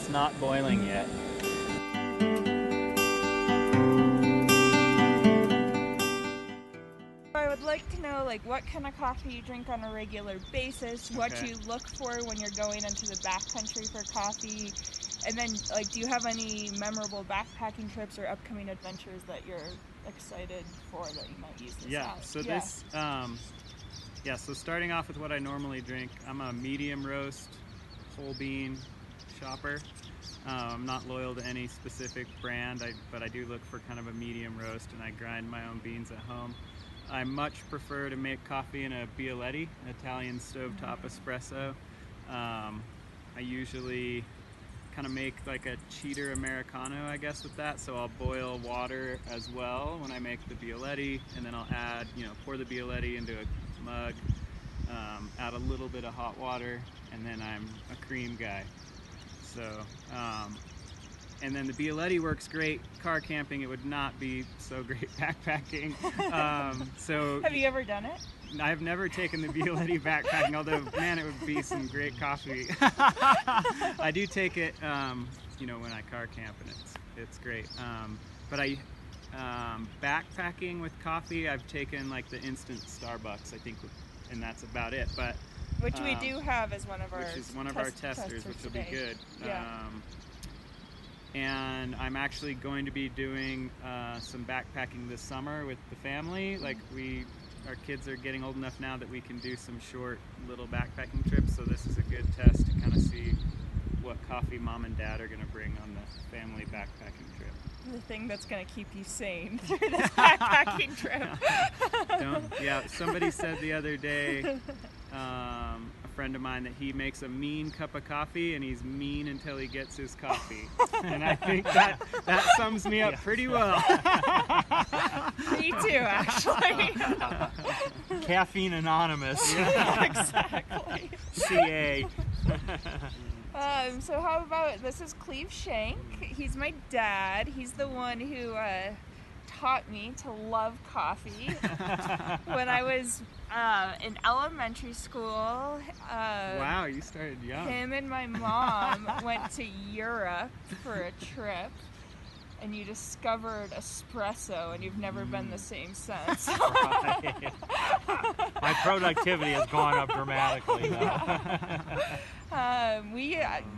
it's not boiling yet. I would like to know, like, what kind of coffee you drink on a regular basis, what you look for when you're going into the backcountry for coffee, and then, like, do you have any memorable backpacking trips or upcoming adventures that you're excited for that you might use this out? So this, so starting off with what I normally drink, I'm a medium roast, whole bean shopper. I'm not loyal to any specific brand, but I do look for kind of a medium roast, and I grind my own beans at home. I much prefer to make coffee in a Bialetti, an Italian stovetop espresso. I usually kind of make like a cheater Americano, I guess, with that. So I'll boil water as well when I make the Bialetti, and then I'll add, pour the Bialetti into a mug, add a little bit of hot water, and then I'm a cream guy. So, and then the Bialetti works great car camping. It would not be so great backpacking. So have you ever done it? I've never taken the Bialetti backpacking, although, man, it would be some great coffee. I do take it, when I car camp, and it's great. But backpacking with coffee, I've taken like the instant Starbucks, I think, and that's about it. But which we do have as one of our testers, which will be good. Yeah. And I'm actually going to be doing some backpacking this summer with the family. Like our kids are getting old enough now that we can do some short little backpacking trips. So this is a good test to kind of see what coffee mom and dad are going to bring on the family backpacking trip. The thing that's going to keep you sane through this backpacking trip. Somebody said the other day, a friend of mine, that he makes a mean cup of coffee, and he's mean until he gets his coffee. And I think that sums me up pretty well. Me too, actually. Caffeine Anonymous. Yeah, exactly. CA. So how about, this is Cleve Schenck. He's my dad. He's the one who taught me to love coffee. When I was in elementary school, wow, you started young. Him and my mom went to Europe for a trip, and you discovered espresso, and you've never been the same since. Right. My productivity has gone up dramatically now.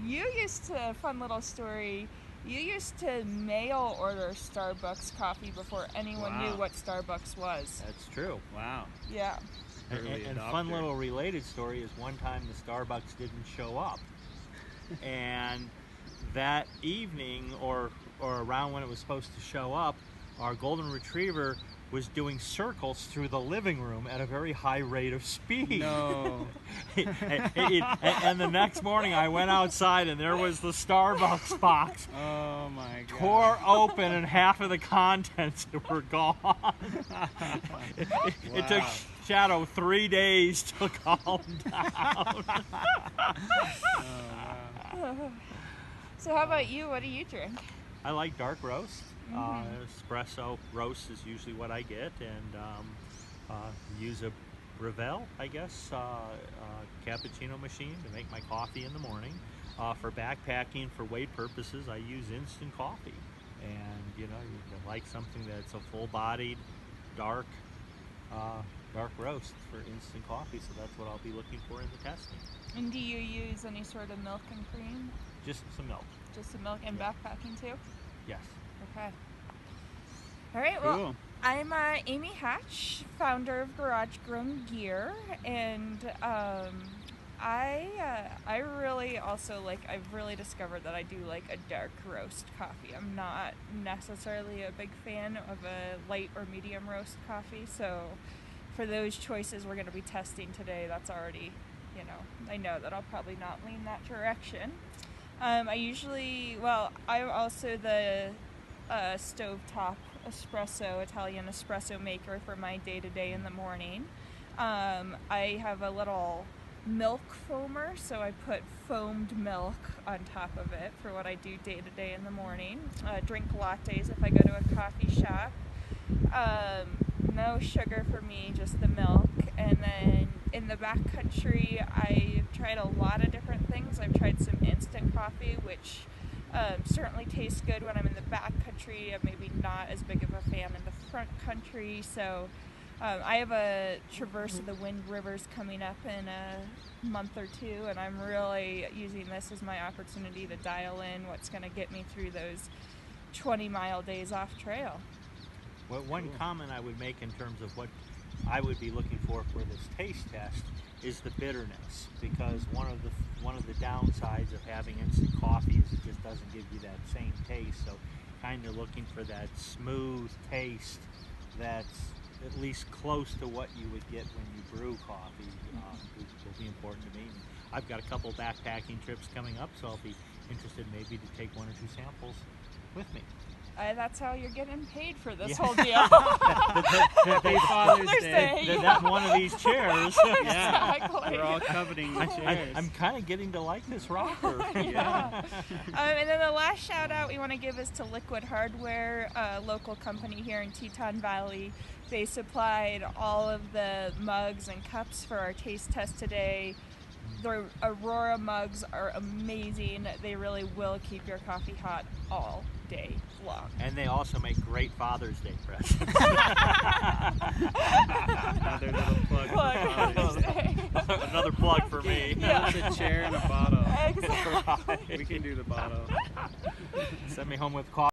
You used to, fun little story, you used to mail order Starbucks coffee before anyone knew what Starbucks was. That's true. Wow. Yeah. And fun little related story is one time the Starbucks didn't show up. And that evening, or around when it was supposed to show up, our golden retriever was doing circles through the living room at a very high rate of speed. No. And the next morning I went outside, and there was the Starbucks box. Oh my God. Tore open, and half of the contents were gone. It took Shadow 3 days to calm down. So how about you? What do you drink? I like dark roast. Espresso roast is usually what I get, and use a Revel, I guess, cappuccino machine to make my coffee in the morning. For backpacking, for weight purposes, I use instant coffee. And you like something that's a full-bodied, dark roast for instant coffee. So that's what I'll be looking for in the testing. And do you use any sort of milk and cream? Just some milk. Just some milk, and backpacking too? Yes. Okay. All right, cool. Well, I'm Amy Hatch, founder of Garage Grown Gear, and I really also I've really discovered that I do like a dark roast coffee. I'm not necessarily a big fan of a light or medium roast coffee, so for those choices we're going to be testing today, that's already, I know that I'll probably not lean that direction. I'm also the stovetop espresso, Italian espresso maker for my day-to-day in the morning. I have a little milk foamer, so I put foamed milk on top of it for what I do day-to-day in the morning. Drink lattes if I go to a coffee shop. No sugar for me, just the milk. And then in the backcountry, I've tried a lot of different things. I've tried some instant coffee, which Certainly tastes good when I'm in the back country. I'm maybe not as big of a fan in the front country. So I have a Traverse of the Wind Rivers coming up in a month or two, and I'm really using this as my opportunity to dial in what's going to get me through those 20-mile days off trail. Well, one comment I would make in terms of what I would be looking for this taste test is the bitterness, because one of the downsides of having instant coffee is it just doesn't give you that same taste. So kind of looking for that smooth taste that's at least close to what you would get when you brew coffee will be important to me. And I've got a couple backpacking trips coming up, so I'll be interested maybe to take 1 or 2 samples with me. That's how you're getting paid for this Yeah. whole deal. Happy Father's Day. They're not in one of these chairs. Yeah, Exactly. we're all coveting the chairs. I'm kind of getting to like this rocker. Yeah. And then the last shout out we want to give is to Liquid Hardware, a local company here in Teton Valley. They supplied all of the mugs and cups for our taste test today. The Aurora mugs are amazing. They really will keep your coffee hot all day long. And they also make great Father's Day presents. Another little plug for Father's Day. Another plug for me. Yeah. It's a chair and a bottle. Exactly. We can do the bottle. Send me home with coffee.